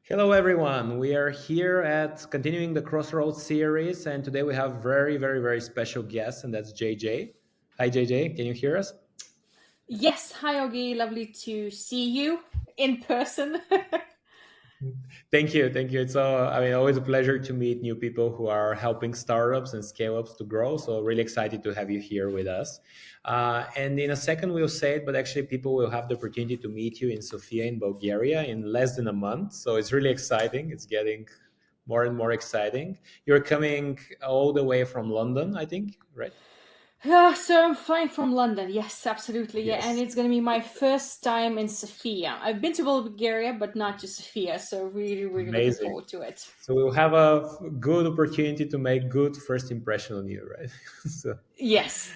Hello, everyone. We are here at continuing the Crossroads series, and today we have very special guest, and that's JJ. Hi, JJ. Can you hear us? Yes, hi Ogi, lovely to see you in person. Thank you. It's always a pleasure to meet new people who are helping startups and scale ups to grow. So really excited to have you here with us. And in a second, we'll say it, but actually, people will have the opportunity to meet you in Sofia in Bulgaria in less than a month. So it's really exciting. It's getting more and more exciting. You're coming all the way from London, I think, right? So I'm flying from London. Yes, absolutely. Yeah, and Yes. it's going to be my first time in Sofia. I've been to Bulgaria, but not to Sofia. So really looking Amazing. forward to it. So we'll have a good opportunity to make good first impression on you, right? So Yes.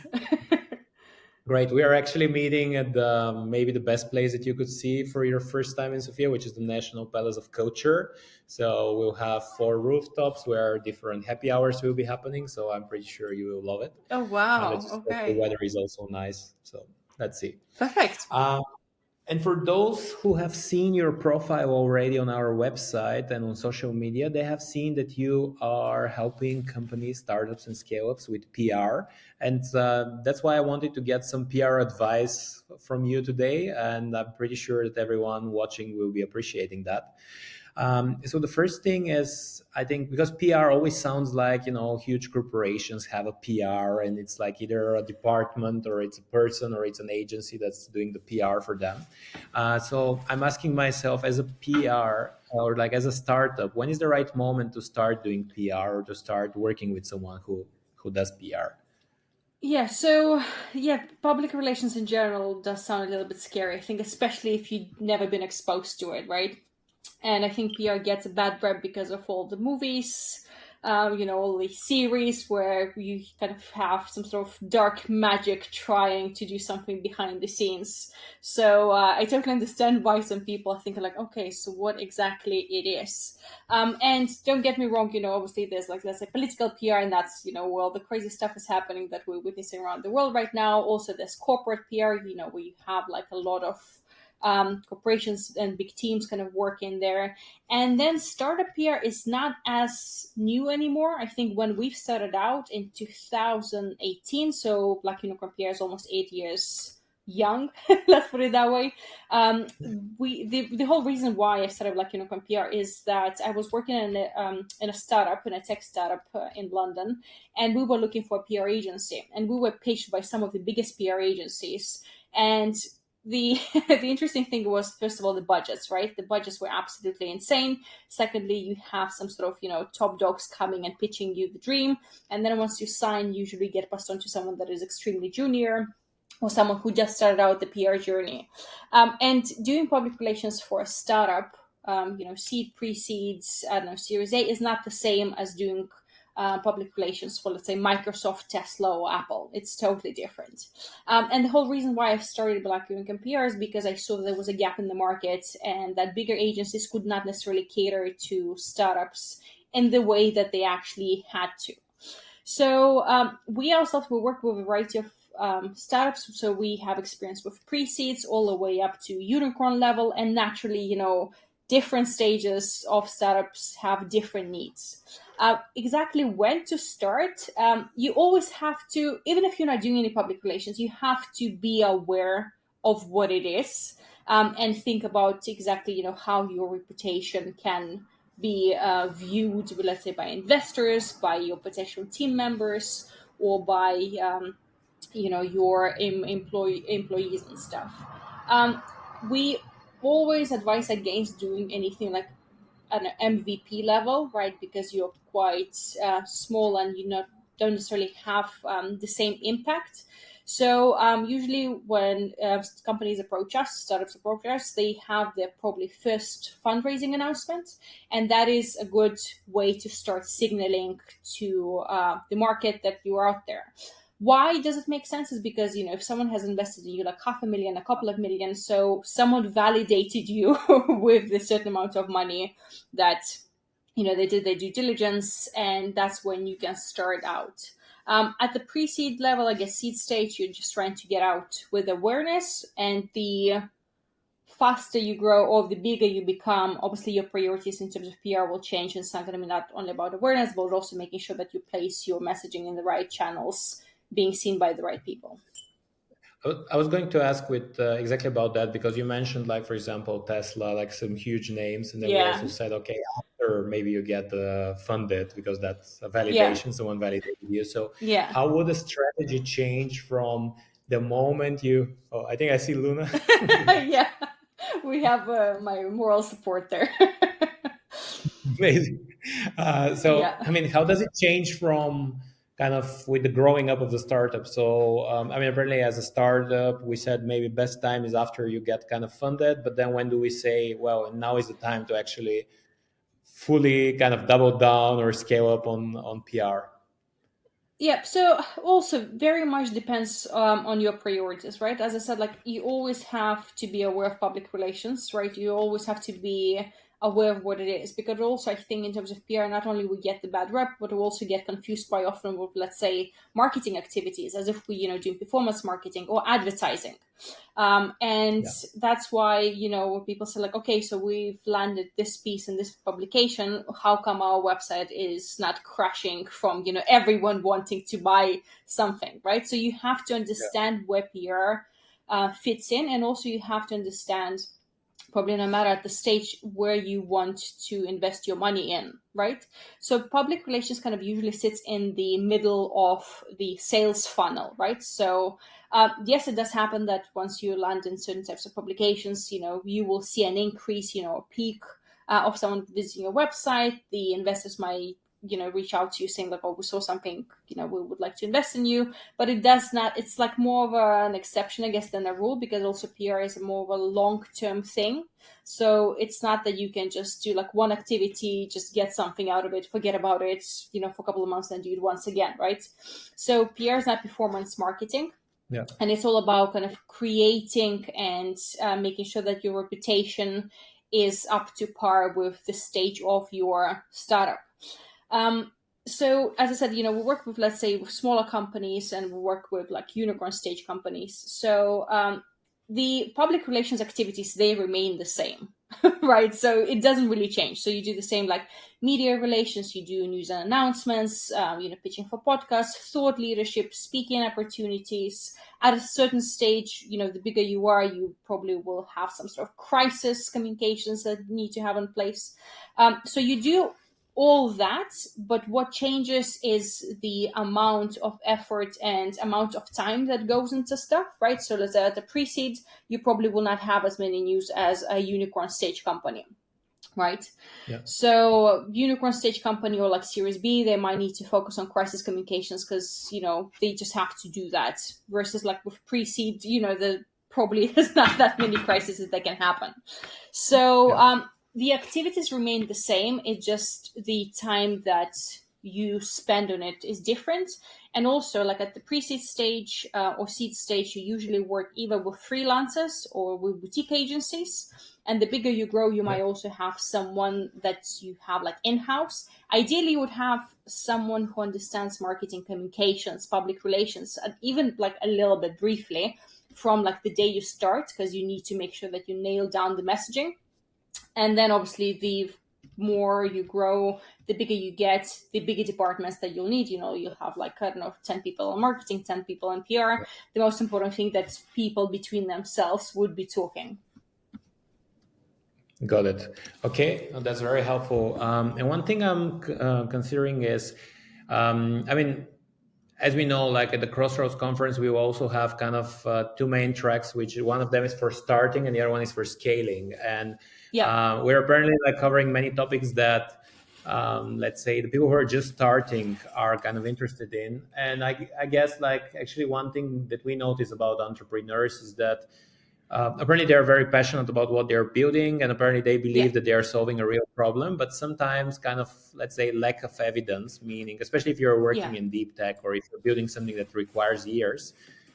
great. We are actually meeting at the maybe the best place that you could see for your first time in Sofia, which is the National Palace of Culture. So we'll have four rooftops where different happy hours will be happening. So I'm pretty sure you will love it. Oh And wow. it's just that the Okay. weather is also nice. So let's see. Perfect. Uh, And for those who have seen your profile already on our website and on social media, they have seen that you are helping companies, startups, and scale ups with PR. And that's why I wanted to get some PR advice from you today. And I'm pretty sure that everyone watching will be appreciating that. So the first thing is, I think, because PR always sounds like, huge corporations have a PR and it's like either a department or it's a person or it's an agency that's doing the PR for them. So I'm asking myself, as a PR or like as a startup, when is the right moment to start doing PR or to start working with someone who does PR? Yeah, so yeah, public relations in general does sound a little bit scary. I think especially if you've never been exposed to it, right? And I think PR gets a bad rep because of all the movies, all the series where you kind of have some sort of dark magic trying to do something behind the scenes. So I totally understand why some people are thinking like, okay, so what exactly it is. And don't get me wrong, obviously there's like, let's say political PR, and that's, well, the crazy stuff is happening that we're witnessing around the world right now. Also, there's corporate PR, where you have like a lot of corporations and big teams kind of work in there. And then startup PR is not as new anymore. I think when we've started out in 2018, so Black Unicorn PR is almost 8 years young, let's put it that way. The whole reason why I started Black Unicorn PR is that I was working in a startup, in a tech startup in London, and we were looking for a PR agency, and we were pitched by some of the biggest PR agencies. And the the interesting thing was, first of all, the budgets, right? The budgets were absolutely insane. Secondly, you have some sort of top dogs coming and pitching you the dream, and then once you sign, you usually get passed on to someone that is extremely junior or someone who just started out the PR journey. And doing public relations for a startup, seed, pre-seeds, I don't know, Series A, is not the same as doing public relations for, let's say, Microsoft, Tesla, or Apple. It's totally different. And the whole reason why I've started Black Unicorn PR is because I saw that there was a gap in the market and that bigger agencies could not necessarily cater to startups in the way that they actually had to. So we ourselves will work with a variety of startups. So we have experience with pre-seeds all the way up to unicorn level, and naturally, different stages of startups have different needs. Exactly when to start, you always have to, even if you're not doing any public relations, you have to be aware of what it is, and think about exactly, how your reputation can be viewed, let's say, by investors, by your potential team members, or by your employees and stuff. Um, we always advise against doing anything like an MVP level, right? Because you're quite small and don't necessarily have the same impact. So usually when companies approach us, startups approach us, they have their probably first fundraising announcement, and that is a good way to start signaling to the market that you are out there. Why does it make sense? Is because if someone has invested in you like 500,000, a couple of million, so someone validated you with a certain amount of money, that they did their due diligence, and that's when you can start out. At the pre-seed level, I guess seed stage, you're just trying to get out with awareness, and the faster you grow or the bigger you become, obviously your priorities in terms of PR will change, and it's not going to be not only about awareness, but also making sure that you place your messaging in the right channels, being seen by the right people. I was going to ask with exactly about that, because you mentioned, like, for example, Tesla, like some huge names, and then we Yeah. also said, okay, after maybe you get funded, because that's a Yeah. validation, someone validated you. So Yeah. how would the strategy change from the moment you? Oh, I think I see Luna. Yeah. We have my moral support there. Amazing. So, Yeah. I mean, how does it change from kind of with the growing up of the startup? So, I mean, apparently, as a startup, we said maybe best time is after you get kind of funded. But then when do we say, well, now is the time to actually fully kind of double down or scale up on PR? Yeah, so also very much depends on your priorities, right? As I said, like you always have to be aware of public relations, right? You always have to be aware of what it is, because also I think in terms of PR, not only we get the bad rep, but we also get confused quite often with, let's say, marketing activities, as if we, doing performance marketing or advertising. And Yeah. that's why, people say like, okay, so we've landed this piece in this publication. How come our website is not crashing from, everyone wanting to buy something, right? So you have to understand where PR fits in. And also you have to understand, probably no matter at the stage, where you want to invest your money in, right? So public relations kind of usually sits in the middle of the sales funnel, right? So yes, it does happen that once you land in certain types of publications, you will see an increase, a peak of someone visiting your website. The investors might reach out to you saying like, oh, we saw something, we would like to invest in you. But it does not, it's like more of an exception, I guess, than a rule, because also PR is more of a long-term thing. So it's not that you can just do like one activity, just get something out of it, forget about it, for a couple of months and do it once again, right? So PR is not performance marketing. Yeah. And it's all about kind of creating and making sure that your reputation is up to par with the stage of your startup. So as I said, we work with, let's say, with smaller companies, and we work with like unicorn stage companies. So the public relations activities, they remain the same, right? So it doesn't really change. So you do the same like media relations, you do news and announcements, pitching for podcasts, thought leadership, speaking opportunities. At a certain stage, the bigger you are, you probably will have some sort of crisis communications that need to have in place. So you do all that, but what changes is the amount of effort and amount of time that goes into stuff, right? So let's say at the pre-seed, you probably will not have as many news as a unicorn stage company, right? Yeah. So unicorn stage company or like Series B, they might need to focus on crisis communications because, they just have to do that. Versus like with pre-seed, the probably is not that many crises that can happen. So Yeah. the activities remain the same. It's just the time that you spend on it is different. And also, like at the pre-seed stage or seed stage, you usually work either with freelancers or with boutique agencies. And the bigger you grow, you might also have someone that you have like in-house. Ideally, you would have someone who understands marketing communications, public relations, and even like a little bit briefly from like the day you start, because you need to make sure that you nail down the messaging. And then obviously the more you grow, the bigger you get, the bigger departments that you'll need. You'll have like, I don't know, 10 people in marketing, 10 people in PR. The most important thing that people between themselves would be talking. Got it. Okay, that's very helpful. And one thing I'm considering is, I mean, as we know, like at the Crossroads conference, we will also have kind of two main tracks, which one of them is for starting and the other one is for scaling. And Yeah. we're apparently like covering many topics that, let's say, the people who are just starting are kind of interested in. And I guess like actually one thing that we notice about entrepreneurs is that apparently they're very passionate about what they're building, and apparently they Yeah. believe that they are solving a real problem, but sometimes kind of, let's say, lack of evidence, meaning especially if you're working Yeah. in deep tech or if you're building something that requires years,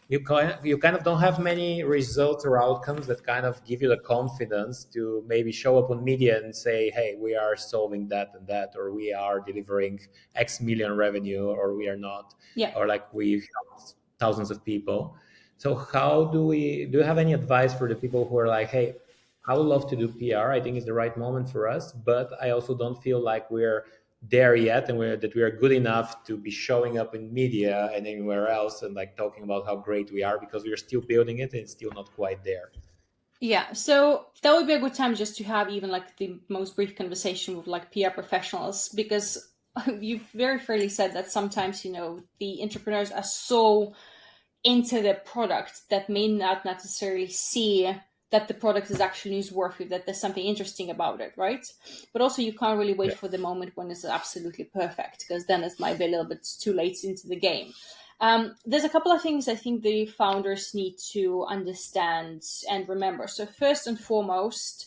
you kind of don't have many results or outcomes that kind of give you the confidence to maybe show up on media and say, hey, we are solving that and that, or we are delivering X million revenue, or we are not, Yeah. or like we've helped thousands of people. So how do you have any advice for the people who are like, hey, I would love to do PR. I think it's the right moment for us, but I also don't feel like we're there yet, and that we are good enough to be showing up in media and anywhere else and like talking about how great we are, because we are still building it and it's still not quite there. Yeah, so that would be a good time just to have even like the most brief conversation with like PR professionals, because you've very fairly said that sometimes, the entrepreneurs are so into the product that may not necessarily see that the product is actually newsworthy, that there's something interesting about it, right? But also you can't really wait Yeah. for the moment when it's absolutely perfect, because then it might be a little bit too late into the game. There's a couple of things I think the founders need to understand and remember. So first and foremost,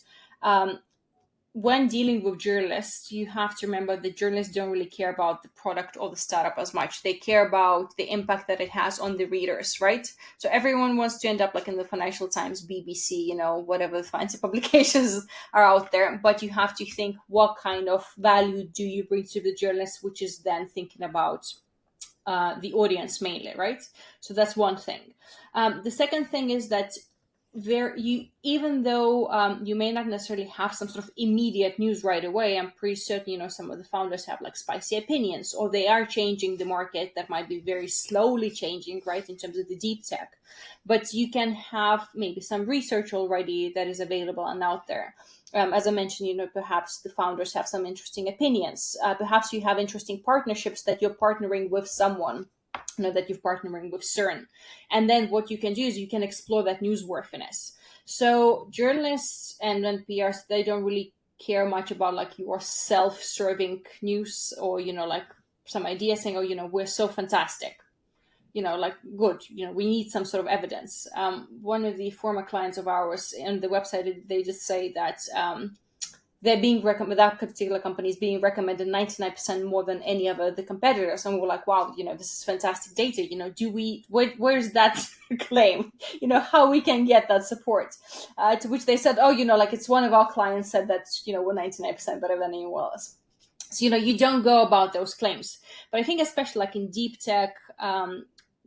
when dealing with journalists, you have to remember that journalists don't really care about the product or the startup as much. They care about the impact that it has on the readers, right? So everyone wants to end up like in the Financial Times, BBC, whatever the fancy publications are out there. But you have to think, what kind of value do you bring to the journalist, which is then thinking about the audience mainly, right? So that's one thing. The second thing is that even though you may not necessarily have some sort of immediate news right away, I'm pretty certain some of the founders have like spicy opinions, or they are changing the market that might be very slowly changing, right, in terms of the deep tech. But you can have maybe some research already that is available and out there. As I mentioned, perhaps the founders have some interesting opinions. Perhaps you have interesting partnerships that you're partnering with someone, that you're partnering with CERN. And then what you can do is you can explore that newsworthiness. So journalists and then PRs, they don't really care much about like your self-serving news, or, like some idea saying, oh, we're so fantastic. Like good, we need some sort of evidence. One of the former clients of ours on the website, they just say that they're being recommended, that particular company is being recommended 99% more than any other the competitors. And we're like, wow, this is fantastic data. Where's that claim? How we can get that support? To which they said, oh, like it's one of our clients said that, we're 99% better than anyone else. So, you don't go about those claims. But I think especially like in deep tech,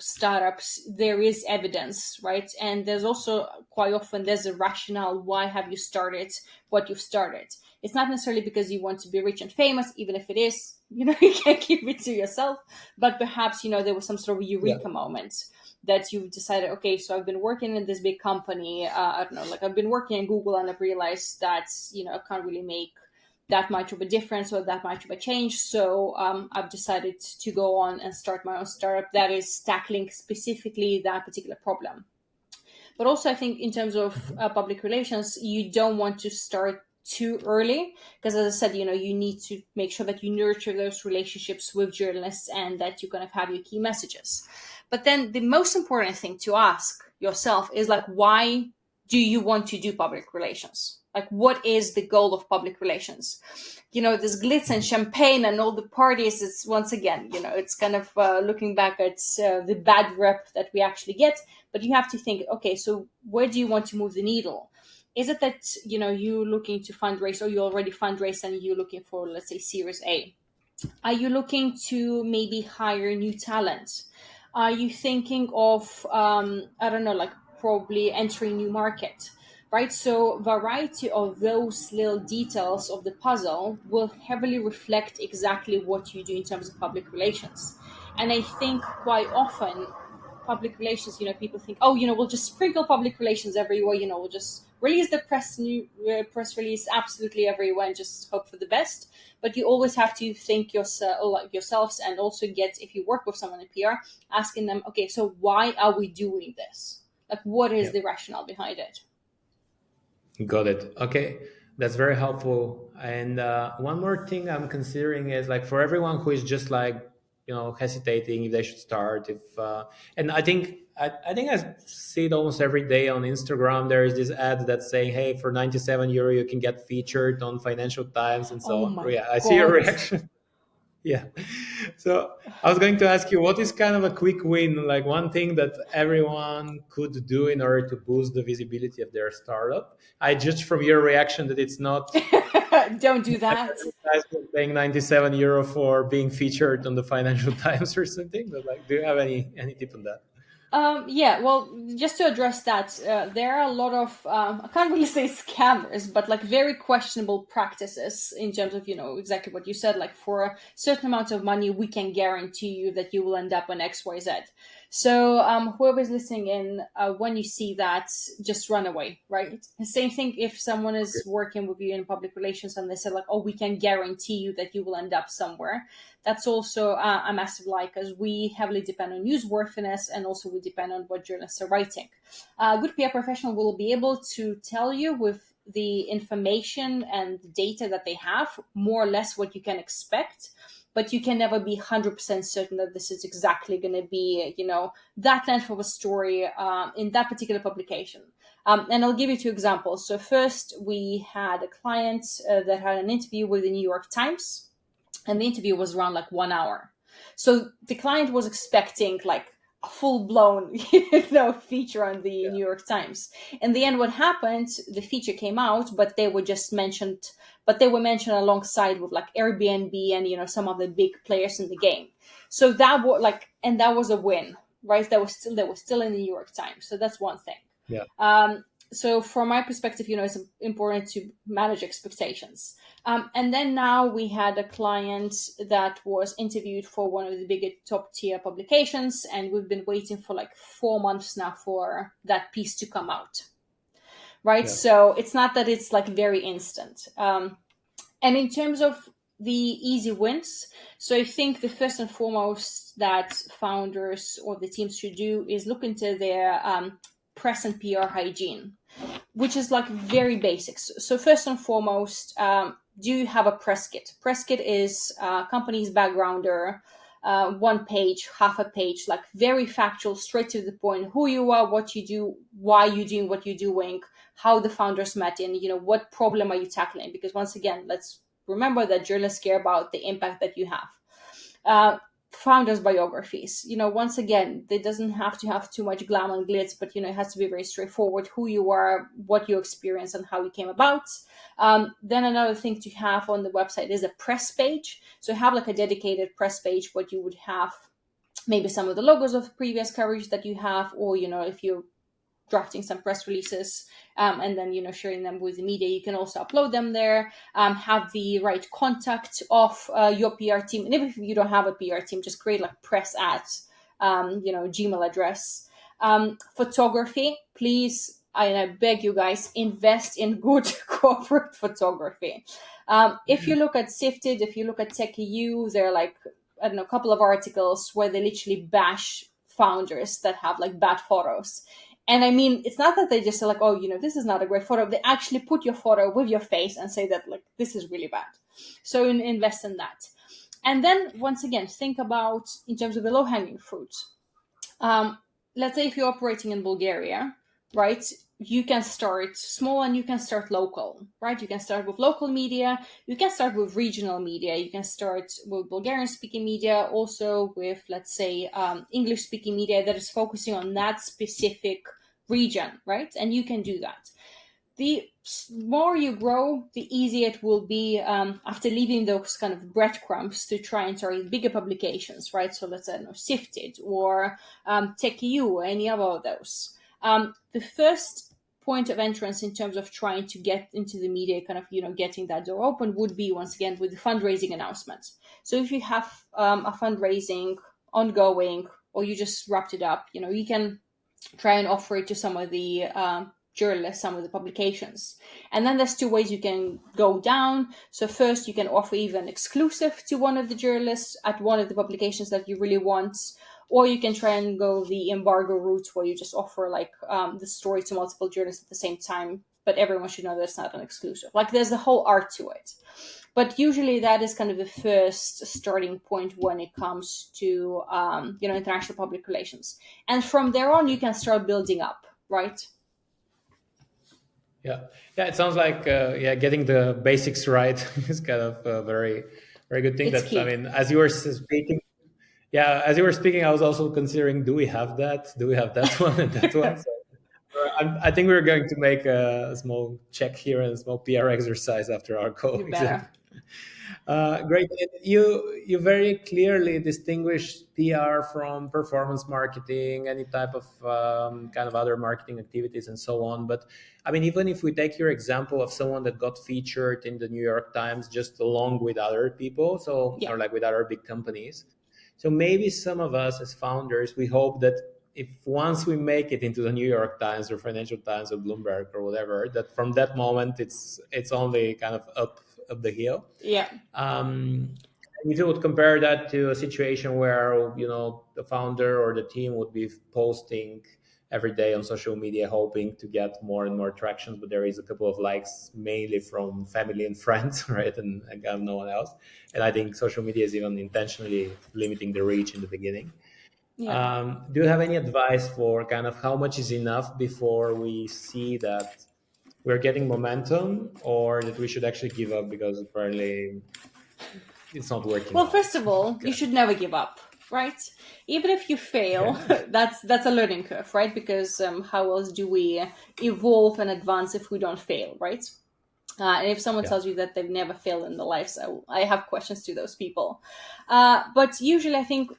startups, there is evidence, right? And there's also quite often there's a rationale why have you started what you've started. It's not necessarily because you want to be rich and famous, even if it is, you can't keep it to yourself. But perhaps there was some sort of eureka moment that you've decided, okay, so I've been working in this big company, I don't know, like I've been working in Google, and I've realized that I can't really make that much of a difference or that much of a change. So I've decided to go on and start my own startup that is tackling specifically that particular problem. But also I think in terms of public relations, you don't want to start too early, because as I said, you need to make sure that you nurture those relationships with journalists and that you kind of have your key messages. But then the most important thing to ask yourself is like, why do you want to do public relations? Like, what is the goal of public relations? This glitz and champagne and all the parties, it's once again, it's kind of looking back at the bad rep that we actually get. But you have to think, okay, so where do you want to move the needle? Is it that, you're looking to fundraise, or you already fundraise and you're looking for, let's say, Series A? Are you looking to maybe hire new talent? Are you thinking of, I don't know, like probably entering new market? Right, so variety of those little details of the puzzle will heavily reflect exactly what you do in terms of public relations. And I think quite often public relations, people think, oh, we'll just sprinkle public relations everywhere, we'll just release the press release absolutely everywhere and just hope for the best. But you always have to think yourselves, and also get, if you work with someone in PR, asking them, okay, so why are we doing this? Like, what is the rationale behind it? Got it. Okay, that's very helpful. And one more thing I'm considering is like for everyone who is just like hesitating if they should start. If and I think I see it almost every day on Instagram. There is this ad that's saying, "Hey, for 97 euro, you can get featured on Financial Times and so Oh on." my Yeah, I see your God. reaction. Yeah. So I was going to ask you, what is kind of a quick win, like one thing that everyone could do in order to boost the visibility of their startup? I judge from your reaction that it's not Don't do that. paying 97 euro for being featured on the Financial Times or something. But like, do you have any tip on that? Yeah, well, just to address that, there are a lot of, I can't really say scammers, but like very questionable practices in terms of, exactly what you said. Like for a certain amount of money, we can guarantee you that you will end up on XYZ. So whoever's listening in, when you see that, just run away, right? The same thing if someone is working with you in public relations and they say like, oh, we can guarantee you that you will end up somewhere. That's also a massive lie, because we heavily depend on newsworthiness, and also we depend on what journalists are writing. A good PR professional will be able to tell you with the information and the data that they have, more or less what you can expect, but you can never be 100% certain that this is exactly going to be, that length of a story in that particular publication. And I'll give you two examples. So first, we had a client that had an interview with the New York Times, and the interview was around like 1 hour. So the client was expecting like a full-blown feature on the New York Times. In the end, what happened, the feature came out, but they were mentioned alongside with like Airbnb and some of the big players in the game. So that was a win, right? They were still in the New York Times. So that's one thing. Yeah. So from my perspective, it's important to manage expectations. And then now we had a client that was interviewed for one of the bigger top tier publications, and we've been waiting for like 4 months now for that piece to come out. Right. Yeah. So it's not that it's like very instant. And in terms of the easy wins, so I think the first and foremost that founders or the teams should do is look into their press and PR hygiene, which is like very basics. So first and foremost, do you have a press kit? Press kit is company's backgrounder, 1 page, half a page, like very factual, straight to the point, who you are, what you do, why you're doing what you're doing, how the founders met, and what problem are you tackling? Because once again, let's remember that journalists care about the impact that you have. Founders' biographies. Once again, it doesn't have to have too much glam and glitz, but it has to be very straightforward, who you are, what you experience, and how you came about. Then another thing to have on the website is a press page. So have like a dedicated press page, what you would have maybe some of the logos of previous coverage that you have, or if you're drafting some press releases and then sharing them with the media, you can also upload them there. Have the right contact of your PR team, and if you don't have a PR team, just create like press at Gmail address. Photography, please, I beg you guys, invest in good corporate photography. If you look at Sifted, if you look at TechEU, there are like a couple of articles where they literally bash founders that have like bad photos. And I mean, it's not that they just say like, oh, this is not a great photo. They actually put your photo with your face and say that like, this is really bad. So invest in that. And then once again, think about in terms of the low-hanging fruit. Let's say if you're operating in Bulgaria, right? You can start small and you can start local, right? You can start with local media. You can start with regional media. You can start with Bulgarian-speaking media, also with, let's say, English-speaking media that is focusing on that specific region, right? And you can do that. The more you grow, the easier it will be after leaving those kind of breadcrumbs to try and target bigger publications, right? So let's say Sifted or TechEU or any other of those. The first point of entrance in terms of trying to get into the media, kind of, getting that door open would be, once again, with the fundraising announcements. So if you have a fundraising ongoing, or you just wrapped it up, you can try and offer it to some of the journalists, some of the publications. And then there's 2 ways you can go down. So first, you can offer even exclusive to one of the journalists at one of the publications that you really want. Or you can try and go the embargo route, where you just offer like the story to multiple journalists at the same time, but everyone should know that's not an exclusive. Like there's a whole art to it. But usually that is kind of the first starting point when it comes to international public relations. And from there on, you can start building up, right? Yeah. It sounds like getting the basics right is kind of a very, very good thing. It's key. I mean, as you were speaking, I was also considering, do we have that? Do we have that one and that one? So, I think we're going to make a small check here and a small PR exercise after our call. You better. Great. And you very clearly distinguish PR from performance marketing, any type of kind of other marketing activities, and so on. But I mean, even if we take your example of someone that got featured in the New York Times just along with other people, so Yeah. or like with other big companies, so maybe some of us as founders, we hope that if once we make it into the New York Times or Financial Times or Bloomberg or whatever, that from that moment it's only kind of up the hill. Yeah. um, if you would compare that to a situation where the founder or the team would be posting every day on social media, hoping to get more and more traction, but there is a couple of likes, mainly from family and friends, right, and kind of no one else. And I think social media is even intentionally limiting the reach in the beginning. Yeah. Do you have any advice for kind of how much is enough before we see that we're getting momentum, or that we should actually give up because apparently it's not working Well, out? first of all, you Okay. should never give up, right? Even if you fail, Okay. that's a learning curve, right? Because how else do we evolve and advance if we don't fail, right? And if someone Yeah. tells you that they've never failed in their life, so I have questions to those people. But usually, I think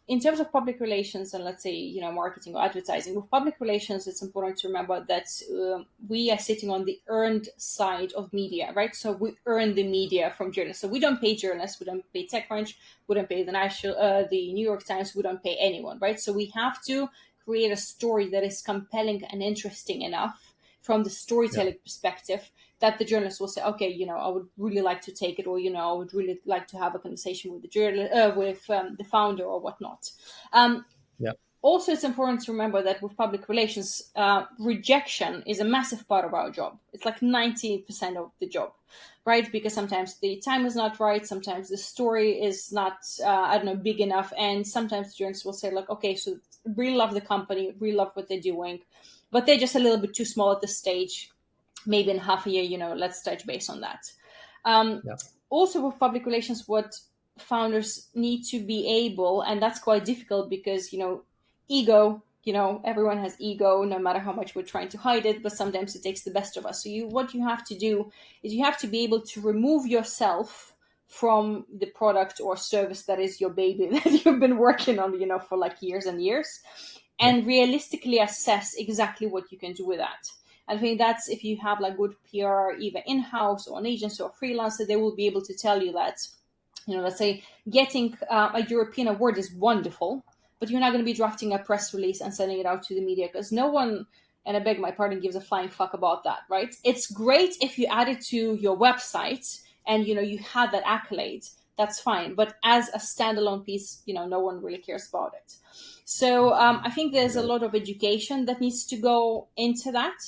in terms of public relations and let's say marketing or advertising, with public relations, it's important to remember that we are sitting on the earned side of media, right? So we earn the media from journalists. So we don't pay journalists, we don't pay TechCrunch, we don't pay the New York Times, we don't pay anyone, right? So we have to create a story that is compelling and interesting enough from the Yeah. storytelling perspective that the journalist will say, okay, I would really like to take it, or I would really like to have a conversation with the the founder or whatnot. Um, Yeah. Also, it's important to remember that with public relations, rejection is a massive part of our job. It's like 90% of the job, right? Because sometimes the time is not right, sometimes the story is not, I don't know, big enough, and sometimes the journalists will say, like, okay, so really love the company, really love what they're doing, but they're just a little bit too small at this stage. Maybe in half a year, let's touch base on that. Um, Yeah. Also, with public relations, what founders need to be able, and that's quite difficult because, ego, everyone has ego, no matter how much we're trying to hide it, but sometimes it takes the best of us. So what you have to do is you have to be able to remove yourself from the product or service that is your baby that you've been working on, for like years and years, Yeah. and realistically assess exactly what you can do with that. I think that's if you have like good PR, either in-house or an agency or freelancer, they will be able to tell you that, let's say getting a European award is wonderful, but you're not going to be drafting a press release and sending it out to the media because no one, and I beg my pardon, gives a flying fuck about that, right? It's great if you add it to your website and you had that accolade. That's fine, but as a standalone piece, no one really cares about it. So I think there's a Got it. lot of education that needs to go into that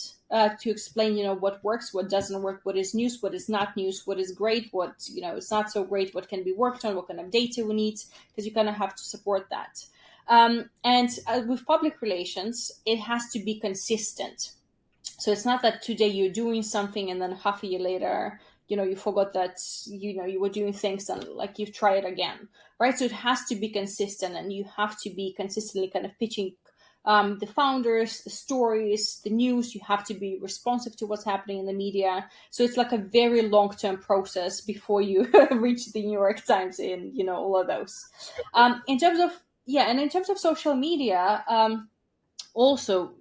to explain, what works, what doesn't work, what is news, what is not news, what is great, what is not so great, what can be worked on, what kind of data we need, because you kind of have to support that. And with public relations, it has to be consistent. So it's not that today you're doing something and then half a year later, you forgot that you were doing things and like you've tried it again, right? So it has to be consistent, and you have to be consistently kind of pitching the founders, the stories, the news. You have to be responsive to what's happening in the media. So it's like a very long-term process before you reach the New York Times in all of those. In terms of and in terms of social media, also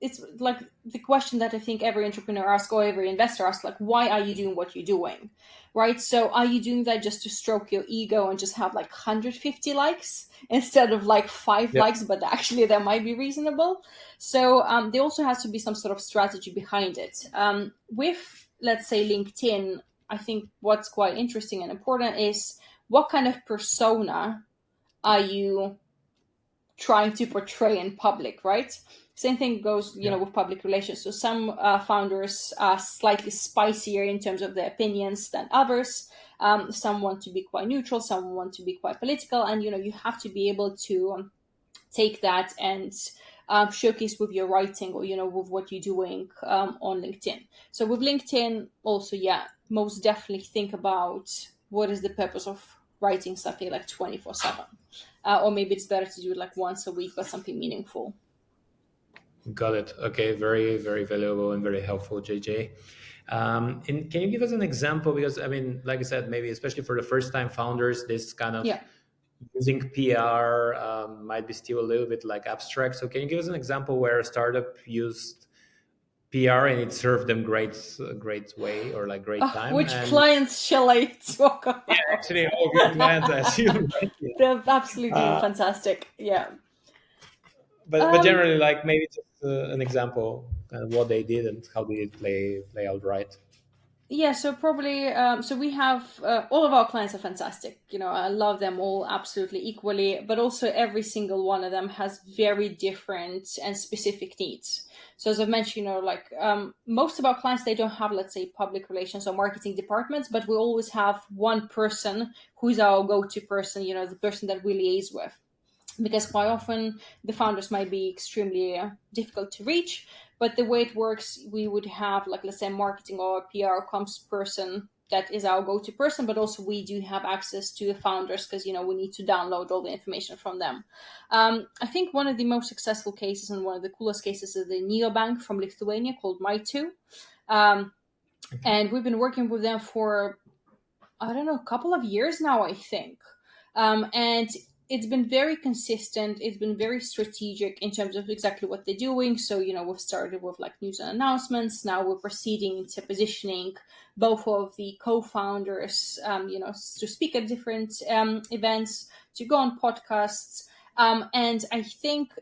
it's like the question that I think every entrepreneur asks or every investor asks, like, why are you doing what you're doing? Right? So are you doing that just to stroke your ego and just have like 150 likes instead of like five Yeah. likes, but actually that might be reasonable. So there also has to be some sort of strategy behind it. With, let's say, LinkedIn, I think what's quite interesting and important is what kind of persona are you trying to portray in public, right? Same thing goes, Yeah. with public relations. So some founders are slightly spicier in terms of their opinions than others. Some want to be quite neutral, some want to be quite political, and you have to be able to take that and showcase with your writing or with what you're doing on LinkedIn. So with LinkedIn, also, most definitely think about what is the purpose of writing something like 24/7, or maybe it's better to do it like once a week, but something meaningful. Got it. Okay. Very, very valuable and very helpful, JJ. And can you give us an example? Because I mean, like I said, maybe especially for the first time founders, this kind of Yeah. using PR might be still a little bit like abstract. So can you give us an example where a startup used PR and it served them great way or like great time? Which And clients shall I talk yeah, about? actually, all of your clients, I assume. Right? Yeah. They're absolutely Uh, fantastic. Yeah. but Um, generally, like maybe just an example, kind of what they did and how did it play out right. Yeah, so probably, so we have all of our clients are fantastic. You know, I love them all absolutely equally, but also every single one of them has very different and specific needs. So as I've mentioned, you know, like most of our clients, they don't have, let's say, public relations or marketing departments, but we always have one person who's our go-to person, you know, the person that we liaise with, because quite often the founders might be extremely difficult to reach. But the way it works, we would have, like, let's say, a marketing or a PR comms person that is our go-to person, but also we do have access to the founders because, you know, we need to download all the information from them. I think one of the most successful cases and one of the coolest cases is the neobank from Lithuania called My2. And we've been working with them for, I don't know, a couple of years now, I think. And it's been very consistent. It's been very strategic in terms of exactly what they're doing. So, you know, we've started with like news and announcements. Now we're proceeding into positioning both of the co-founders, you know, to speak at different events, to go on podcasts. And I think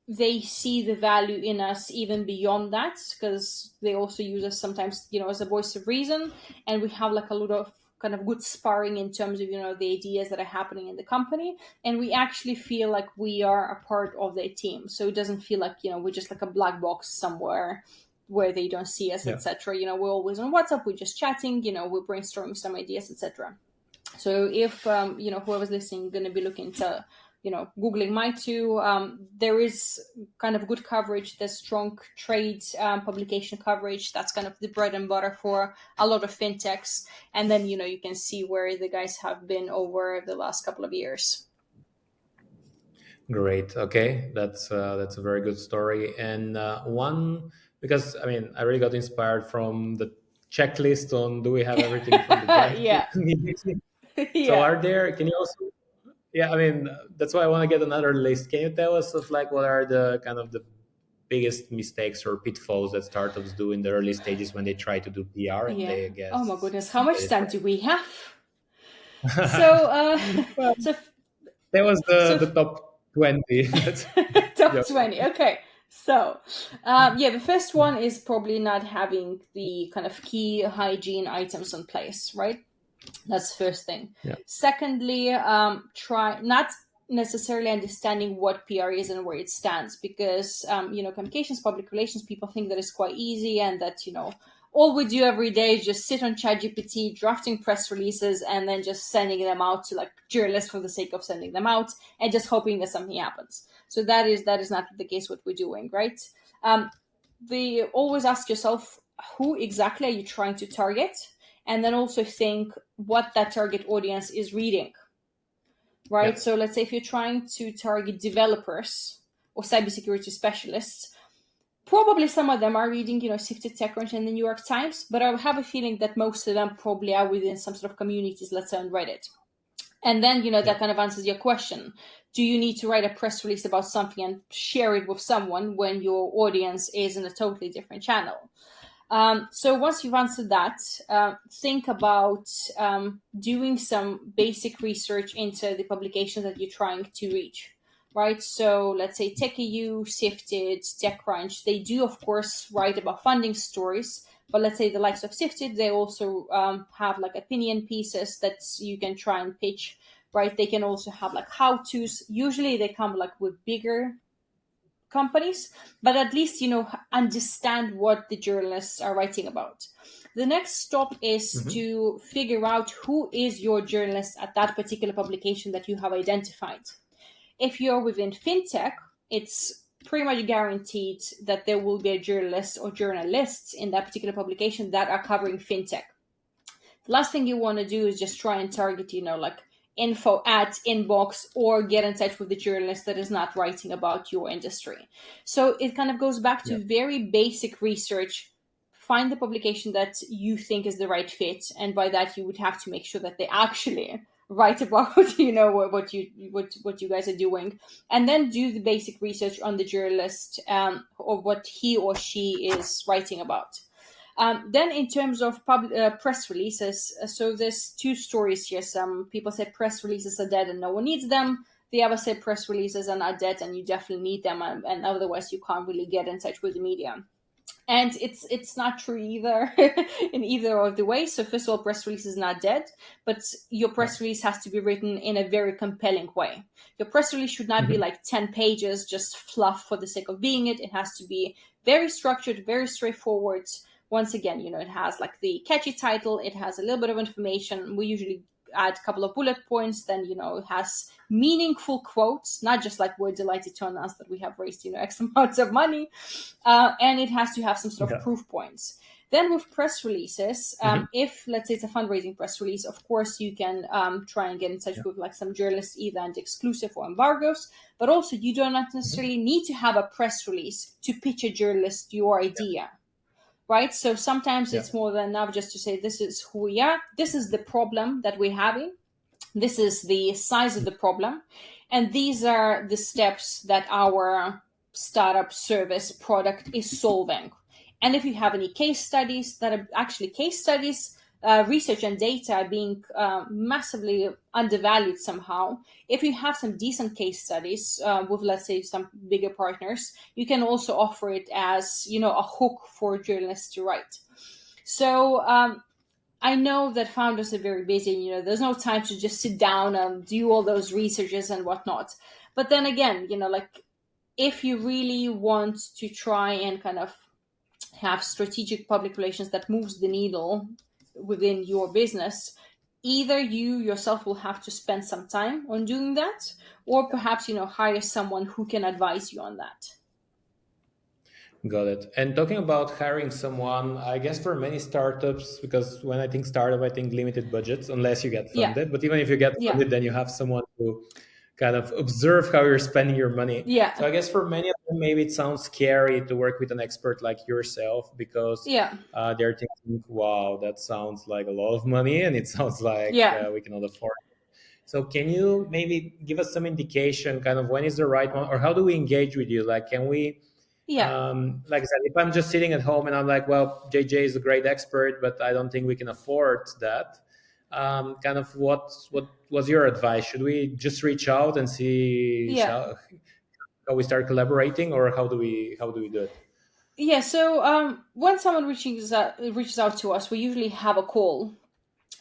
they see the value in us even beyond that, because they also use us sometimes, you know, as a voice of reason. And we have like a lot of kind of good sparring in terms of, you know, the ideas that are happening in the company, and we actually feel like we are a part of their team, so it doesn't feel like, you know, we're just like a black box somewhere where they don't see us, Yeah. etc. You know, we're always on WhatsApp, we're just chatting, you know, we're brainstorming some ideas, etc. So if you know, whoever's listening going to be looking to, you know, googling My2, there is kind of good coverage. There's strong trade publication coverage. That's kind of the bread and butter for a lot of fintechs. And then, you know, you can see where the guys have been over the last couple of years. Great. Okay, that's a very good story. And one, because I mean, I really got inspired from the checklist on do we have everything from the giant Yeah. community. So Yeah. are there? Can you also? Yeah, I mean, that's why I want to get another list. Can you tell us of like what are the kind of the biggest mistakes or pitfalls that startups do in the early stages when they try to do PR and Yeah. they Oh my guess goodness, how get much it time do we have? So well, so that was so the top 20. That's top joking. 20. Okay. So, yeah, the first one is probably not having the kind of key hygiene items in place, right? That's the first thing. Yeah. Secondly, try not necessarily understanding what PR is and where it stands, because you know, communications, public relations, people think that it's quite easy and that, you know, all we do every day is just sit on ChatGPT, drafting press releases, and then just sending them out to like journalists for the sake of sending them out, and just hoping that something happens. So that is not the case what we're doing, right? They always ask yourself, who exactly are you trying to target, and then also think what that target audience is reading, right? Yeah. So let's say if you're trying to target developers or cybersecurity specialists, probably some of them are reading, you know, Sifted TechCrunch and the New York Times, but I have a feeling that most of them probably are within some sort of communities, let's say on Reddit. And then, you know, Yeah. that kind of answers your question. Do you need to write a press release about something and share it with someone when your audience is in a totally different channel? So once you've answered that, think about doing some basic research into the publications that you're trying to reach, right? So let's say TechEU, Sifted, TechCrunch, they do, of course, write about funding stories. But let's say the likes of Sifted, they also have like opinion pieces that you can try and pitch, right? They can also have like how-tos. Usually they come like with bigger companies, but at least, you know, understand what the journalists are writing about. The next stop is to figure out who is your journalist at that particular publication that you have identified. If you're within fintech, it's pretty much guaranteed that there will be a journalist or journalists in that particular publication that are covering fintech. The last thing you want to do is just try and target, you know, like info at inbox, or get in touch with the journalist that is not writing about your industry. So it kind of goes back Yeah. to very basic research. find the publication that you think is the right fit, and by that you would have to make sure that they actually write about what you guys are doing, and then do the basic research on the journalist, or what he or she is writing about. Then in terms of press releases, so there's two stories here. Some people say press releases are dead and no one needs them. The other say press releases are not dead and you definitely need them, and otherwise you can't really get in touch with the media. And it's not true either in either of the ways. So first of all, press release is not dead, but your press release has to be written in a very compelling way. Your press release should not be like 10 pages, just fluff for the sake of being it. It has to be very structured, very straightforward. Once again, it has like the catchy title, it has a little bit of information. We usually add a couple of bullet points, then it has meaningful quotes, not just like we're delighted to announce that we have raised X amounts of money, and it has to have some sort of proof points. Then with press releases, if let's say it's a fundraising press release, of course you can try and get in touch with like some journalists, either and exclusive or embargoes, but also you do not necessarily need to have a press release to pitch a journalist your idea. Right? So sometimes it's more than enough just to say, this is who we are. This is the problem that we're having. This is the size of the problem. And these are the steps that our startup service product is solving. And if you have any case studies that are actually case studies, research and data being massively undervalued somehow. If you have some decent case studies with, let's say, some bigger partners, you can also offer it as, a hook for journalists to write. So I know that founders are very busy. There's no time to just sit down and do all those researches and whatnot. But then again, like if you really want to try and kind of have strategic public relations that moves the needle within your business, either you yourself will have to spend some time on doing that, or perhaps hire someone who can advise you on that. Got it. And talking about hiring someone, I guess for many startups, because when I think startup, I think limited budgets, unless you get funded. But even if you get funded, then you have someone to kind of observe how you're spending your money. So I guess for many of them, maybe it sounds scary to work with an expert like yourself, because they're thinking, wow, that sounds like a lot of money and it sounds like we cannot afford it. So can you maybe give us some indication kind of when is the right one, or how do we engage with you? Like, can we, like I said, if I'm just sitting at home and I'm like, well, JJ is a great expert, but I don't think we can afford that. Kind of what was your advice? Should we just reach out and see how we start collaborating, or how do we do it? Yeah. So when someone reaches out to us, we usually have a call.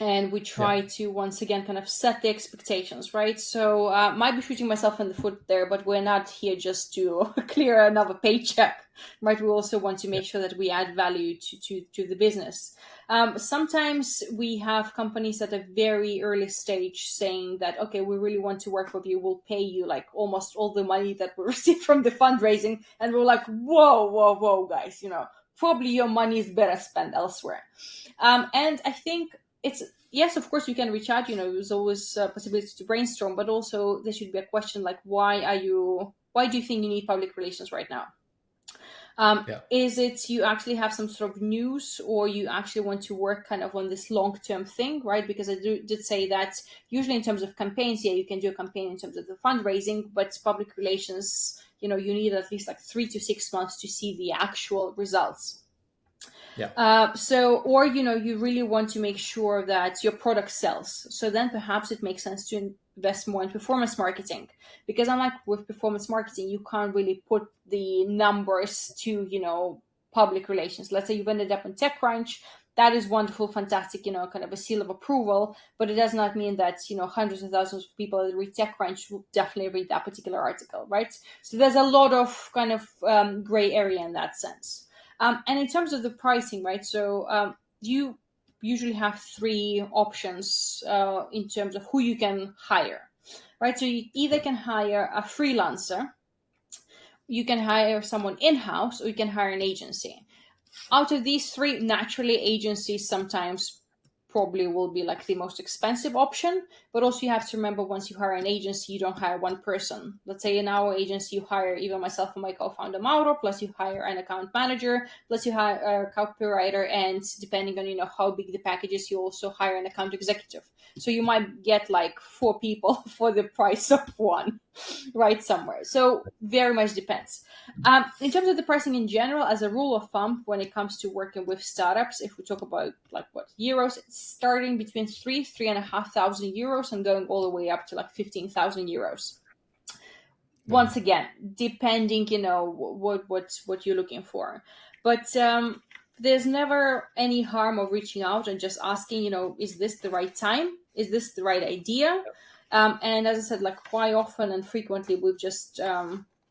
And we try to, once again, kind of set the expectations, right? So might be shooting myself in the foot there, but we're not here just to clear another paycheck, right? We also want to make sure that we add value to the business. Sometimes we have companies at a very early stage saying that, okay, we really want to work with you. We'll pay you like almost all the money that we received from the fundraising. And we're like, whoa, guys, probably your money is better spent elsewhere. And I think yes, of course you can reach out, there's always a possibility to brainstorm, but also there should be a question like, why do you think you need public relations right now? Is it you actually have some sort of news, or you actually want to work kind of on this long-term thing, right? Because I did say that usually in terms of campaigns, you can do a campaign in terms of the fundraising, but public relations, you need at least like 3 to 6 months to see the actual results. Or you really want to make sure that your product sells. So then perhaps it makes sense to invest more in performance marketing, because unlike with performance marketing, you can't really put the numbers to, public relations. Let's say you've ended up on TechCrunch. That is wonderful, fantastic, kind of a seal of approval, but it does not mean that, hundreds of thousands of people that read TechCrunch will definitely read that particular article, right? So there's a lot of kind of gray area in that sense. And in terms of the pricing, right, so you usually have 3 options in terms of who you can hire, right? So you either can hire a freelancer, you can hire someone in-house, or you can hire an agency. Out of these 3, naturally, agencies sometimes probably will be like the most expensive option. But also you have to remember, once you hire an agency, you don't hire one person. Let's say in our agency, you hire even myself and my co-founder Mauro, plus you hire an account manager, plus you hire a copywriter, and depending on, how big the package is, you also hire an account executive. So you might get like 4 people for the price of one, right, somewhere. So very much depends. In terms of the pricing in general, as a rule of thumb, when it comes to working with startups, if we talk about like what euros, it's starting between 3,500 euros and going all the way up to like 15,000 euros. Once again, depending, what you're looking for. But there's never any harm of reaching out and just asking, is this the right time? Is this the right idea? And as I said, like quite often and frequently, we've just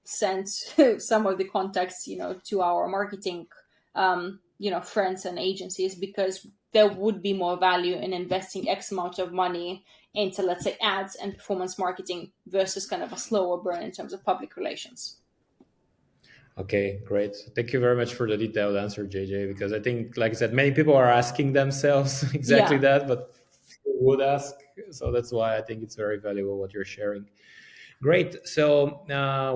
sent some of the contacts, to our marketing, friends and agencies, because there would be more value in investing X amount of money into, let's say, ads and performance marketing versus kind of a slower burn in terms of public relations. Okay, great. Thank you very much for the detailed answer, JJ, because I think, like I said, many people are asking themselves exactly that, but few would ask. So that's why I think it's very valuable what you're sharing. Great. So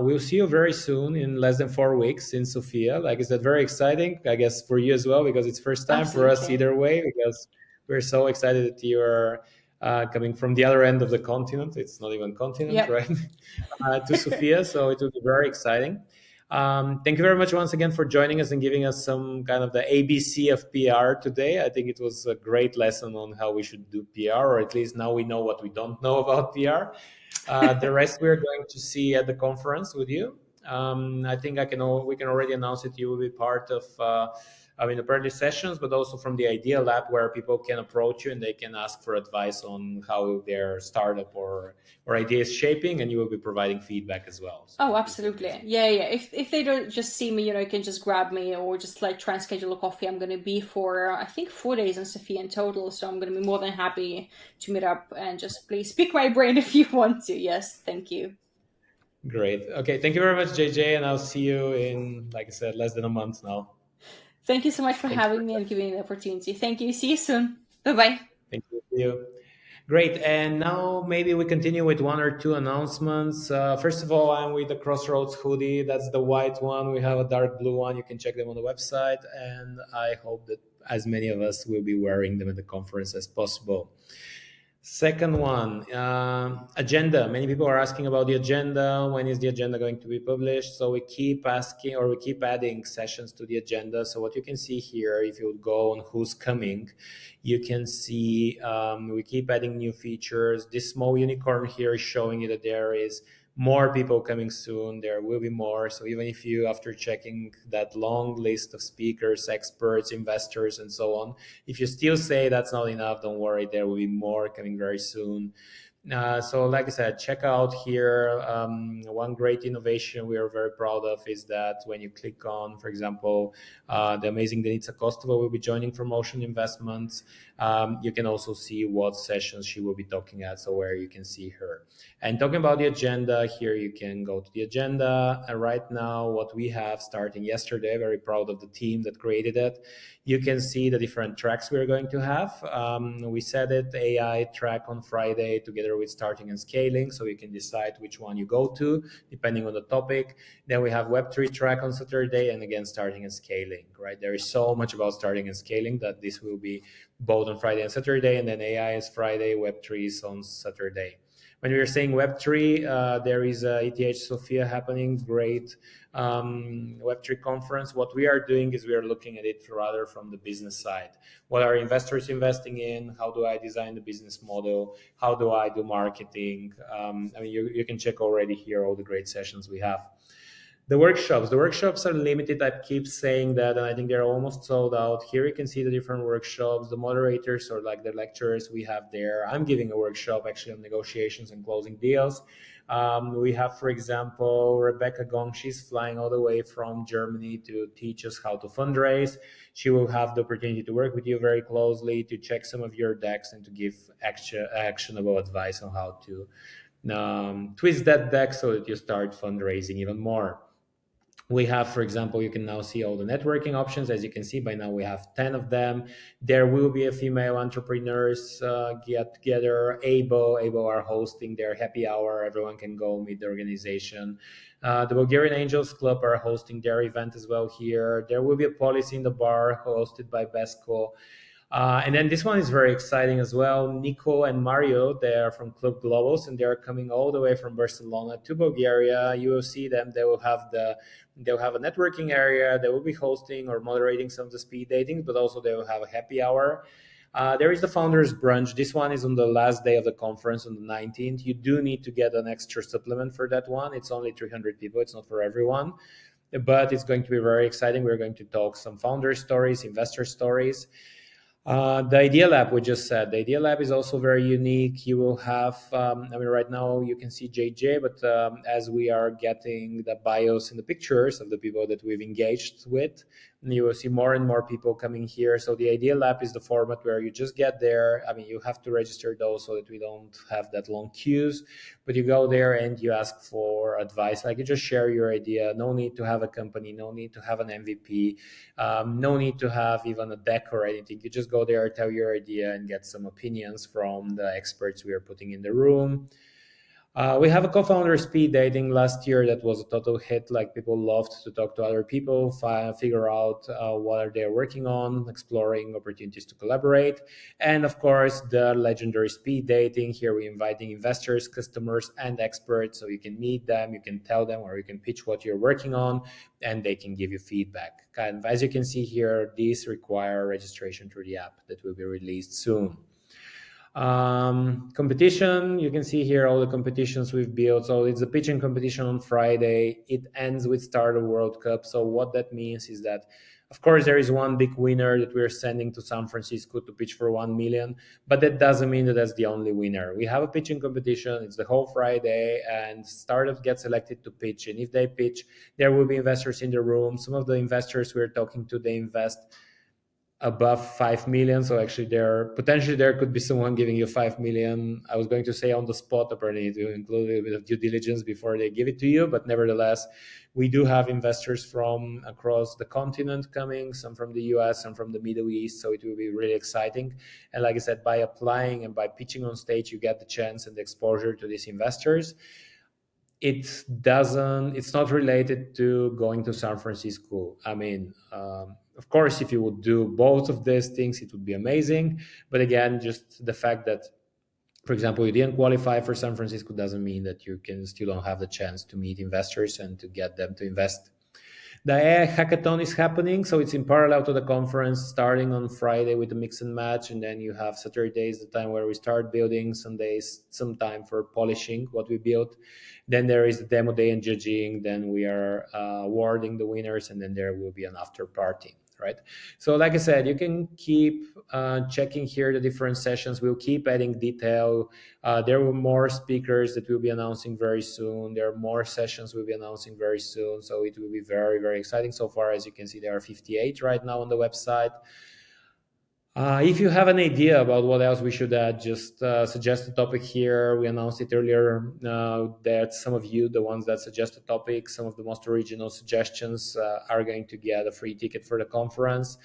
we'll see you very soon, in less than 4 weeks, in Sofia. Like I said, very exciting, I guess, for you as well, because it's first time for us either way, because we're so excited that you are coming from the other end of the continent. It's not even continent, right? To Sofia. So it will be very exciting. Thank you very much once again for joining us and giving us some kind of the ABC of PR today. I think it was a great lesson on how we should do PR, or at least now we know what we don't know about PR. The rest we're going to see at the conference with you. I think we can already announce that you will be part of the early sessions, but also from the Idea Lab, where people can approach you and they can ask for advice on how their startup or idea is shaping, and you will be providing feedback as well. So absolutely. Yeah. If they don't just see me, you can just grab me or just like try and schedule a coffee. I'm going to be for, I think, 4 days in Sofia in total. So I'm going to be more than happy to meet up, and just please pick my brain if you want to. Yes. Thank you. Great. Okay. Thank you very much, JJ. And I'll see you in, like I said, less than a month now. Thank you so much for having me and giving me the opportunity. Thank you. See you soon. Bye-bye. Thank you. See you. Great. And now maybe we continue with 1 or 2 announcements. First of all, I'm with the Crossroads hoodie. That's the white one. We have a dark blue one. You can check them on the website. And I hope that as many of us will be wearing them at the conference as possible. Second one, agenda. Many people are asking about the agenda. When is the agenda going to be published? So we keep asking, or we keep adding sessions to the agenda. So what you can see here, if you go on who's coming, you can see we keep adding new features. This small unicorn here is showing you that there is more people coming soon. There will be more. So even if you, after checking that long list of speakers, experts, investors, and so on, if you still say that's not enough, don't worry. There will be more coming very soon. So like I said, check out here. One great innovation we are very proud of is that when you click on, for example, the amazing Denitsa Kostova will be joining from Ocean Investments. You can also see what sessions she will be talking at, so where you can see her. And talking about the agenda, here you can go to the agenda. And right now, what we have starting yesterday, very proud of the team that created it. You can see the different tracks we're going to have. We said it, AI track on Friday together with starting and scaling, so you can decide which one you go to depending on the topic. Then we have Web3 track on Saturday, and again starting and scaling, right? There is so much about starting and scaling that this will be both on Friday and Saturday, and then AI is Friday, Web3 is on Saturday. When we are saying Web3, there is a ETH Sofia happening, great Web3 conference. What we are doing is we are looking at it rather from the business side. What are investors investing in? How do I design the business model? How do I do marketing? You can check already here all the great sessions we have. The workshops are limited. I keep saying that, and I think they're almost sold out. Here you can see the different workshops, the moderators or like the lecturers we have there. I'm giving a workshop actually on negotiations and closing deals. We have, for example, Rebecca Gong. She's flying all the way from Germany to teach us how to fundraise. She will have the opportunity to work with you very closely, to check some of your decks and to give actionable advice on how to twist that deck so that you start fundraising even more. We have, for example, you can now see all the networking options. As you can see, by now we have 10 of them. There will be a female entrepreneurs get together. ABO are hosting their happy hour. Everyone can go meet the organization. The Bulgarian Angels Club are hosting their event as well here. There will be a policy in the bar hosted by Besco. And then this one is very exciting as well. Nico and Mario, they are from Club Globos, and they are coming all the way from Barcelona to Bulgaria. You will see them. They'll have a networking area. They will be hosting or moderating some of the speed datings, but also they will have a happy hour. There is the founders brunch. This one is on the last day of the conference on the 19th. You do need to get an extra supplement for that one. It's only 300 people. It's not for everyone, but it's going to be very exciting. We're going to talk some founder stories, investor stories. The Idea Lab, we just said. The Idea Lab is also very unique. You will have, right now you can see JJ, but as we are getting the bios and the pictures of the people that we've engaged with, you will see more and more people coming here. So the Idea Lab is the format where you just get there. You have to register those so that we don't have that long queues, but you go there and you ask for advice. Like, you just share your idea. No need to have a company, no need to have an MVP, no need to have even a deck or anything. You just go there, tell your idea, and get some opinions from the experts we are putting in the room. We have a co-founder speed dating last year that was a total hit. Like, people loved to talk to other people, figure out what are they working on, exploring opportunities to collaborate. And of course, the legendary speed dating. Here we're inviting investors, customers, and experts, so you can meet them, you can tell them, or you can pitch what you're working on, and they can give you feedback. And as you can see here, these require registration through the app that will be released soon. Competition, you can see here all the competitions we've built. So it's a pitching competition on Friday. It ends with Startup World Cup. So what that means is that, of course, there is one big winner that we're sending to San Francisco to pitch for 1 million, but that doesn't mean that that's the only winner. We have a pitching competition. It's the whole Friday, and startups get selected to pitch. And if they pitch, there will be investors in the room. Some of the investors we're talking to, they invest above 5 million. So actually there could be someone giving you 5 million. I was going to say on the spot, apparently to include a little bit of due diligence before they give it to you. But nevertheless, we do have investors from across the continent coming, some from the US, some from the Middle East. So it will be really exciting. And like I said, by applying and by pitching on stage, you get the chance and the exposure to these investors. It's not related to going to San Francisco. Of course, if you would do both of these things, it would be amazing. But again, just the fact that, for example, you didn't qualify for San Francisco doesn't mean that you can still don't have the chance to meet investors and to get them to invest. The AI hackathon is happening, so it's in parallel to the conference, starting on Friday with the mix and match, and then you have Saturdays, the time where we start building, Sundays, some time for polishing what we built. Then there is the demo day and judging, then we are awarding the winners, and then there will be an after party. Right. So like I said, you can keep checking here the different sessions. We'll keep adding detail. There were more speakers that we'll be announcing very soon. There are more sessions we'll be announcing very soon. So it will be very, very exciting. So far, as you can see, there are 58 right now on the website. If you have an idea about what else we should add, just suggest a topic here. We announced it earlier that some of you, the ones that suggest a topic, some of the most original suggestions are going to get a free ticket for the conference.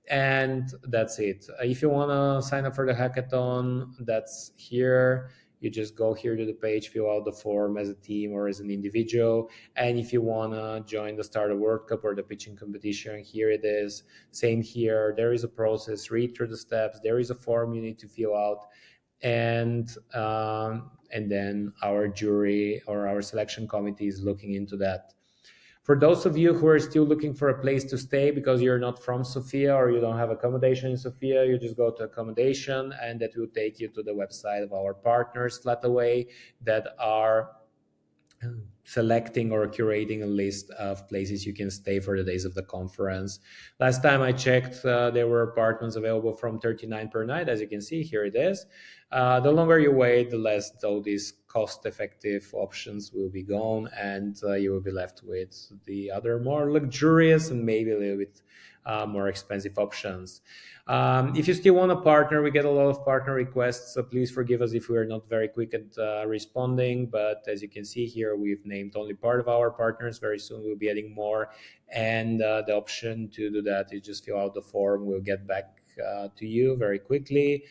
And that's it. If you want to sign up for the hackathon, that's here. You just go here to the page, fill out the form as a team or as an individual. And if you want to join the Startup World Cup or the pitching competition, here it is. Same here. There is a process. Read through the steps. There is a form you need to fill out. And then our jury or our selection committee is looking into that. For those of you who are still looking for a place to stay because you're not from Sofia or you don't have accommodation in Sofia, you just go to accommodation, and that will take you to the website of our partners, Flataway, that are selecting or curating a list of places you can stay for the days of the conference. Last time I checked, there were apartments available from $39 per night. As you can see, here it is. The longer you wait, the less all these cost-effective options will be gone, and you will be left with the other more luxurious and maybe a little bit more expensive options. If you still want to partner, we get a lot of partner requests, so please forgive us if we are not very quick at responding. But as you can see here, we've named only part of our partners. Very soon we'll be adding more, and the option to do that is just fill out the form. We'll get back to you very quickly.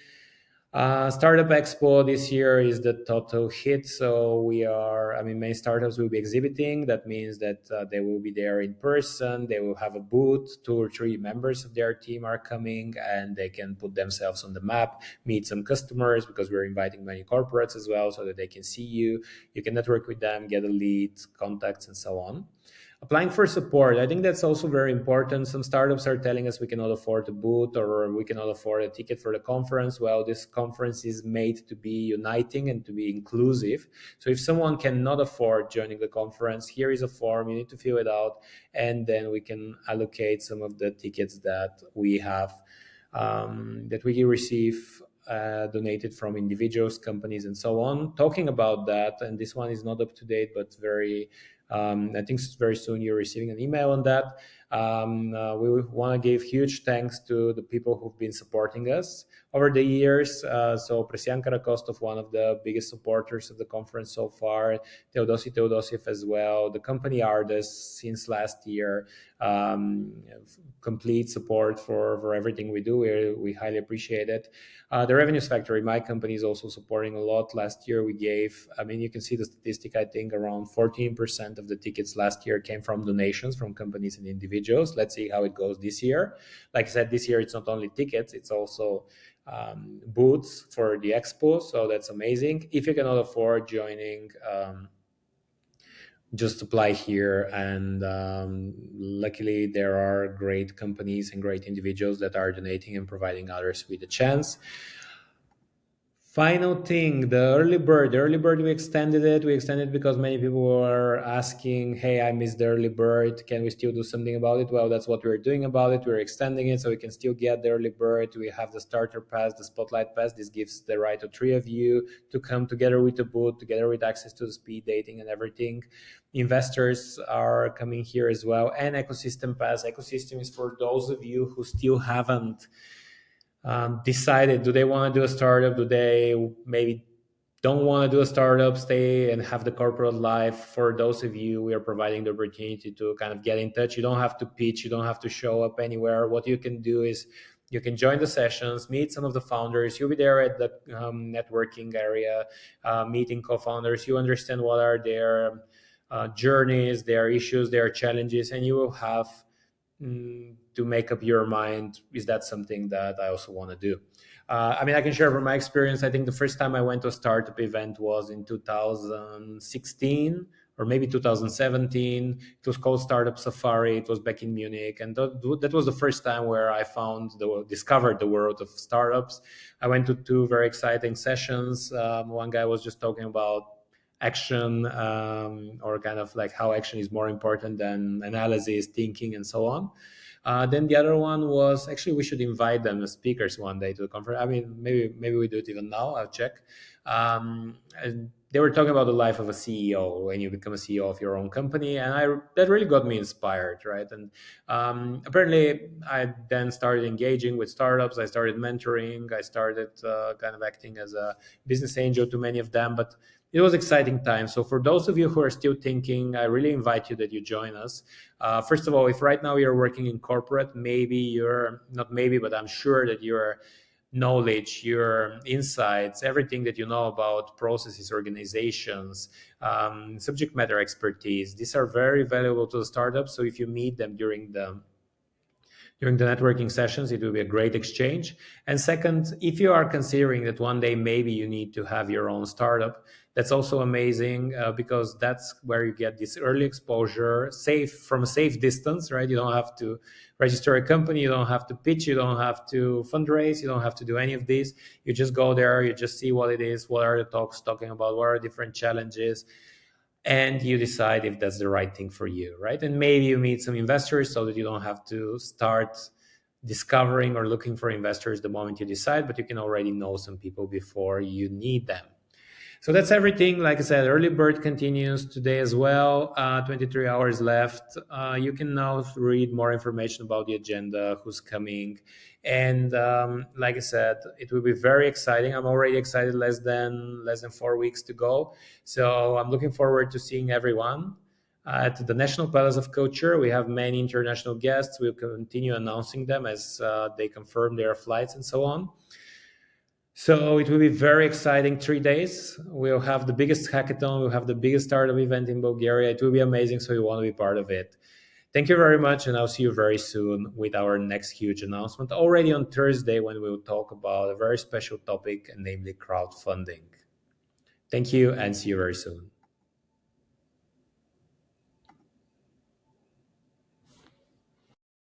Startup Expo this year is the total hit. So many startups will be exhibiting. That means that they will be there in person. They will have a booth. 2 or 3 members of their team are coming, and they can put themselves on the map, meet some customers, because we're inviting many corporates as well, so that they can see you. You can network with them, get a lead, contacts, and so on. Applying for support, I think that's also very important. Some startups are telling us we cannot afford a booth, or we cannot afford a ticket for the conference. Well, this conference is made to be uniting and to be inclusive. So if someone cannot afford joining the conference, here is a form. You need to fill it out, and then we can allocate some of the tickets that we have, that we receive donated from individuals, companies, and so on. Talking about that, and this one is not up to date, but I think very soon you're receiving an email on that. We want to give huge thanks to the people who've been supporting us over the years. So Presianka Rakostov, one of the biggest supporters of the conference so far, Teodosiev as well, the company Ardes since last year, complete support for everything we do. We highly appreciate it. The Revenues Factory, my company, is also supporting a lot. Last year we gave, you can see the statistic, I think around 14% of the tickets last year came from donations from companies and individuals. Let's see how it goes this year. Like I said, this year it's not only tickets, it's also booths for the expo. So that's amazing. If you cannot afford joining, just apply here, and luckily there are great companies and great individuals that are donating and providing others with a chance. Final thing, the early bird. The early bird, we extended it because many people were asking, hey, I missed the early bird, can we still do something about it? Well, that's what we're doing about it. We're extending it so we can still get the early bird. We have the starter pass, the spotlight pass. This gives the right to 3 of you to come together with the booth, together with access to the speed dating and everything. Investors are coming here as well. And ecosystem pass. Ecosystem is for those of you who still haven't decided, do they want to do a startup? Do they maybe don't want to do a startup, stay and have the corporate life? For those of you, we are providing the opportunity to kind of get in touch. You don't have to pitch. You don't have to show up anywhere. What you can do is you can join the sessions, meet some of the founders. You'll be there at the networking area, meeting co-founders. You understand what are their journeys, their issues, their challenges, and you will have to make up your mind, is that something that I also want to do? I can share from my experience. I think the first time I went to a startup event was in 2016 or maybe 2017. It was called Startup Safari. It was back in Munich, and that was the first time where I discovered the world of startups. I went to 2 very exciting sessions. One guy was just talking about action, or kind of like how action is more important than analysis, thinking, and so on. Then the other one was, actually we should invite them as speakers one day to the conference. Maybe we do it even now. I'll check. And they were talking about the life of a CEO when you become a CEO of your own company, and that really got me inspired, right? And apparently, I then started engaging with startups. I started mentoring. I started kind of acting as a business angel to many of them, but it was exciting time. So for those of you who are still thinking, I really invite you that you join us. First of all, if right now you're working in corporate, but I'm sure that your knowledge, your insights, everything that you know about processes, organizations, subject matter expertise, these are very valuable to the startups. So if you meet them during the networking sessions, it will be a great exchange. And second, if you are considering that one day maybe you need to have your own startup, that's also amazing, because that's where you get this early exposure, from a safe distance, right? You don't have to register a company, you don't have to pitch, you don't have to fundraise, you don't have to do any of this. You just go there, you just see what it is, what are the talks talking about, what are different challenges, and you decide if that's the right thing for you, right? And maybe you meet some investors so that you don't have to start discovering or looking for investors the moment you decide, but you can already know some people before you need them. So that's everything. Like I said, early bird continues today as well. 23 hours left. You can now read more information about the agenda, who's coming, and like I said, it will be very exciting. I'm already excited. Less than 4 weeks to go. So I'm looking forward to seeing everyone at the National Palace of Culture. We have many international guests. We'll continue announcing them as they confirm their flights and so on. So it will be very exciting 3 days. We'll have the biggest hackathon. We'll have the biggest startup event in Bulgaria. It will be amazing. So you want to be part of it. Thank you very much. And I'll see you very soon with our next huge announcement already on Thursday, when we will talk about a very special topic, namely crowdfunding. Thank you and see you very soon.